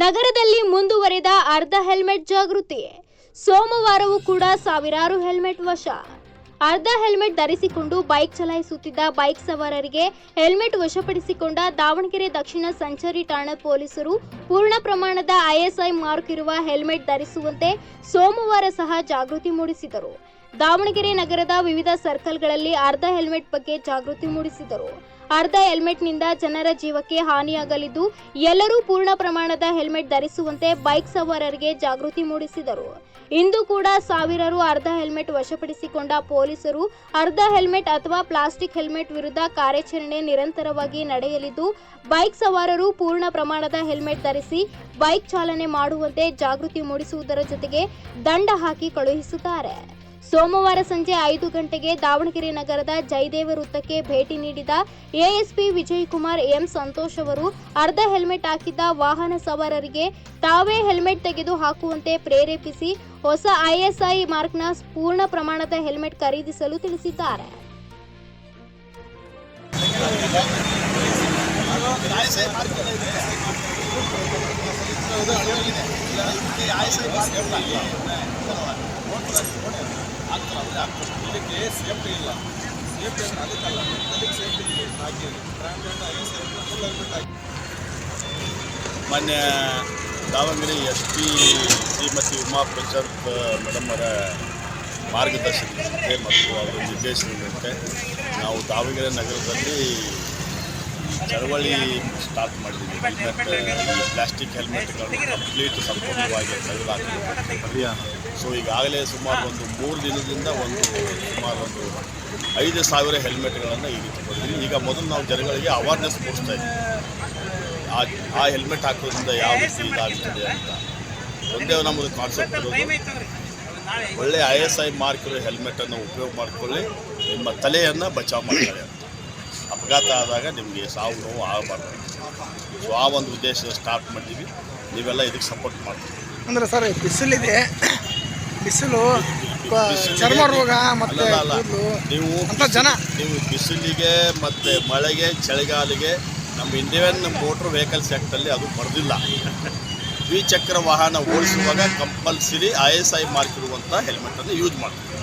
ನಗರದಲ್ಲಿ ಮುಂದುವರೆದ ಅರ್ಧ ಹೆಲ್ಮೆಟ್ ಜಾಗೃತಿ. ಸೋಮವಾರವೂ ಕೂಡ ಸಾವಿರಾರು ಹೆಲ್ಮೆಟ್ ವಶ. ಅರ್ಧ ಹೆಲ್ಮೆಟ್ ಧರಿಸಿಕೊಂಡು ಬೈಕ್ ಚಲಾಯಿಸುತ್ತಿದ್ದ ಬೈಕ್ ಸವಾರರಿಗೆ ಹೆಲ್ಮೆಟ್ ವಶಪಡಿಸಿಕೊಂಡ ದಾವಣಗೆರೆ ದಕ್ಷಿಣ ಸಂಚಾರಿ ಠಾಣಾ ಪೊಲೀಸರು ಪೂರ್ಣ ಪ್ರಮಾಣದ ISI ಮಾರ್ಕ್ ಇರುವ ಹೆಲ್ಮೆಟ್ ಧರಿಸುವಂತೆ ಸೋಮವಾರ ಸಹ ಜಾಗೃತಿ ಮೂಡಿಸಿದರು. ದಾವಣಗೆರೆ ನಗರದ ವಿವಿಧ ಸರ್ಕಲ್ಗಳಲ್ಲಿ ಅರ್ಧ ಹೆಲ್ಮೆಟ್ ಬಗ್ಗೆ ಜಾಗೃತಿ ಮೂಡಿಸಿದರು. ಅರ್ಧ ಹೆಲ್ಮೆಟ್ನಿಂದ ಜನರ ಜೀವಕ್ಕೆ ಹಾನಿಯಾಗಲಿದ್ದು ಎಲ್ಲರೂ ಪೂರ್ಣ ಪ್ರಮಾಣದ ಹೆಲ್ಮೆಟ್ ಧರಿಸುವಂತೆ ಬೈಕ್ ಸವಾರರಿಗೆ ಜಾಗೃತಿ ಮೂಡಿಸಿದರು. ಇಂದು ಕೂಡ ಸಾವಿರಾರು ಅರ್ಧ ಹೆಲ್ಮೆಟ್ ವಶಪಡಿಸಿಕೊಂಡ ಪೊಲೀಸರು ಅರ್ಧ ಹೆಲ್ಮೆಟ್ ಅಥವಾ ಪ್ಲಾಸ್ಟಿಕ್ ಹೆಲ್ಮೆಟ್ ವಿರುದ್ಧ ಕಾರ್ಯಾಚರಣೆ ನಿರಂತರವಾಗಿ ನಡೆಯಲಿದ್ದು ಬೈಕ್ ಸವಾರರು ಪೂರ್ಣ ಪ್ರಮಾಣದ ಹೆಲ್ಮೆಟ್ ಧರಿಸಿ ಬೈಕ್ ಚಾಲನೆ ಮಾಡುವಂತೆ ಜಾಗೃತಿ ಮೂಡಿಸುವುದರ ಜೊತೆಗೆ ದಂಡ ಹಾಕಿ ಕಳುಹಿಸುತ್ತಾರೆ. ಸೋಮವಾರ ಸಂಜೆ 5 ಗಂಟೆಗೆ ದಾವಣಗೆರೆ ನಗರದ ಜಯದೇವ ವೃತ್ತಕ್ಕೆ ಭೇಟಿ ನೀಡಿದ ASP ವಿಜಯಕುಮಾರ್ M. ಸಂತೋಷ್ ಅವರು ಅರ್ಧ ಹೆಲ್ಮೆಟ್ ಹಾಕಿದ್ದ ವಾಹನ ಸವಾರರಿಗೆ ತಾವೇ ಹೆಲ್ಮೆಟ್ ತೆಗೆದು ಹಾಕುವಂತೆ ಪ್ರೇರೇಪಿಸಿ ಹೊಸ ISI ಮಾರ್ಕ್ನ ಪೂರ್ಣ ಪ್ರಮಾಣದ ಹೆಲ್ಮೆಟ್ ಖರೀದಿಸಲು ತಿಳಿಸಿದ್ದಾರೆ. ಸೇಫ್ಟಿ ಇಲ್ಲ, ಸೇಫ್ಟಿ ಅಂದರೆ ಅದಕ್ಕಲ್ಲ, ಅದಕ್ಕೆ ಸೇಫ್ಟಿ ಹಾಕಿ ಮೊನ್ನೆ ದಾವಣಗೆರೆ SP ಶ್ರೀಮತಿ ಉಮಾ ಪ್ರಸಾದ್ ಮೇಡಮ್ ಅವರ ಮಾರ್ಗದರ್ಶನದಂತೆ ಮತ್ತು ಅವರ ನಿರ್ದೇಶನದಂತೆ ನಾವು ದಾವಣಗೆರೆ ನಗರದಲ್ಲಿ ಚಳವಳಿ ಸ್ಟಾರ್ಟ್ ಮಾಡಿದ್ದೀವಿ. ಪ್ಲಾಸ್ಟಿಕ್ ಹೆಲ್ಮೆಟ್ಗಳನ್ನು ಕಂಪ್ಲೀಟ್ ಸಂಪೂರ್ಣವಾಗಿ ತೆಗೆದುಹಾಕಬೇಕು. ಸೊ ಈಗಾಗಲೇ ಸುಮಾರು ಒಂದು 3 ದಿನದಿಂದ ಸುಮಾರು 5,000 ಹೆಲ್ಮೆಟ್ಗಳನ್ನು ಈಗ ತಗೊಂಡಿದ್ದೀವಿ. ಈಗ ಮೊದಲು ನಾವು ಜನಗಳಿಗೆ ಅವೇರ್ನೆಸ್ ಮೂಡಿಸ್ತಾ ಇದ್ದೀವಿ, ಆ ಹೆಲ್ಮೆಟ್ ಹಾಕೋದ್ರಿಂದ ಯಾವ ರೀತಿ ಇದಾಗ್ತದೆ ಅಂತ. ಒಂದೇ ನಮ್ಮದು ಕಾನ್ಸೆಪ್ಟ್ ಇರೋದು, ಒಳ್ಳೆಯ ISI ಮಾರ್ಕ್ ಇರೋ ಹೆಲ್ಮೆಟನ್ನು ಉಪಯೋಗ ಮಾಡಿಕೊಳ್ಳಿ, ನಿಮ್ಮ ತಲೆಯನ್ನು ಬಚಾವ್ ಮಾಡ್ತಾರೆ ಅಂತ. ಅಪಘಾತ ಆದಾಗ ನಿಮಗೆ ಸಾವು ನೋವು ಆಗಬಾರ್ದು. ಸೊ ಆ ಒಂದು ಉದ್ದೇಶ ಸ್ಟಾರ್ಟ್ ಮಾಡಿದ್ದೀವಿ. ನೀವೆಲ್ಲ ಇದಕ್ಕೆ ಸಪೋರ್ಟ್ ಮಾಡ್ತೀವಿ. ಅಂದರೆ ಸರ್ ಬಿಸಿಲಿದೆ, ಬಿಸಿಲು ಚರ್ಮ ರೋಗ ಮತ್ತು ನೀವು ಬಿಸಿಲಿಗೆ ಮತ್ತು ಮಳೆಗೆ ಚಳಿಗಾಲಿಗೆ ನಮ್ಮ ಇಂಡಿಯನ್ ಮೋಟ್ರ್ ವೆಹಿಕಲ್ಸ್ ಆ್ಯಕ್ಟಲ್ಲಿ ಅದು ಬರೆದಿಲ್ಲ. ದ್ವಿಚಕ್ರ ವಾಹನ ಓಡಿಸುವಾಗ ಕಂಪಲ್ಸರಿ ISI ಮಾರ್ಕ್ ಇರುವಂಥ ಹೆಲ್ಮೆಟನ್ನು ಯೂಸ್ ಮಾಡ್ತೀವಿ.